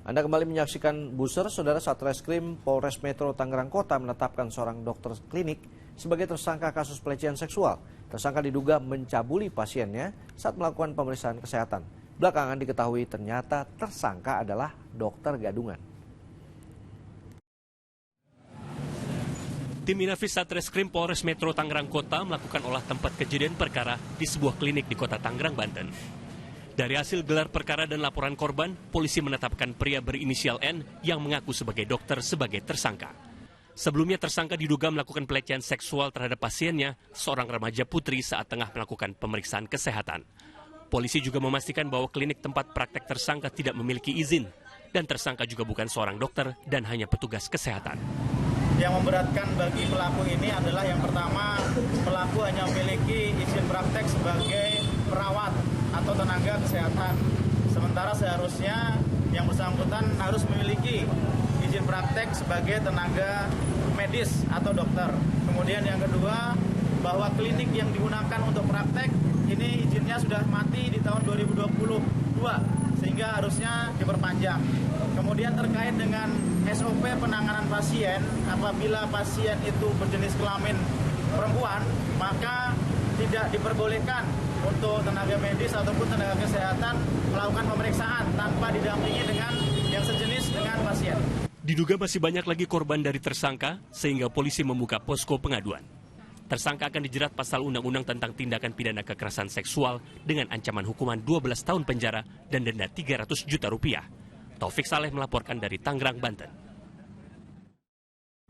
Anda kembali menyaksikan Buser, Saudara. Satreskrim Polres Metro Tangerang Kota menetapkan seorang dokter klinik sebagai tersangka kasus pelecehan seksual. Tersangka diduga mencabuli pasiennya saat melakukan pemeriksaan kesehatan. Belakangan diketahui ternyata tersangka adalah dokter gadungan. Tim Inafis Satreskrim Polres Metro Tangerang Kota melakukan olah tempat kejadian perkara di sebuah klinik di Kota Tangerang, Banten. Dari hasil gelar perkara dan laporan korban, polisi menetapkan pria berinisial N yang mengaku sebagai dokter sebagai tersangka. Sebelumnya tersangka diduga melakukan pelecehan seksual terhadap pasiennya, seorang remaja putri saat tengah melakukan pemeriksaan kesehatan. Polisi juga memastikan bahwa klinik tempat praktek tersangka tidak memiliki izin, dan tersangka juga bukan seorang dokter dan hanya petugas kesehatan. Yang memberatkan bagi pelaku ini adalah yang pertama, pelaku hanya memiliki izin praktek sebagai perawat atau tenaga kesehatan. Sementara seharusnya yang bersangkutan harus memiliki izin praktek sebagai tenaga medis atau dokter. Kemudian yang kedua, bahwa klinik yang digunakan untuk praktek ini izinnya sudah mati di tahun 2022, sehingga harusnya diperpanjang. Kemudian terkait dengan SOP penanganan pasien, apabila pasien itu berjenis kelamin perempuan, maka tidak diperbolehkan untuk tenaga medis ataupun tenaga kesehatan melakukan pemeriksaan tanpa didampingi dengan yang sejenis dengan pasien. Diduga masih banyak lagi korban dari tersangka, sehingga polisi membuka posko pengaduan. Tersangka akan dijerat pasal Undang-Undang tentang tindakan pidana kekerasan seksual dengan ancaman hukuman 12 tahun penjara dan denda 300 juta rupiah. Taufik Saleh melaporkan dari Tangerang, Banten.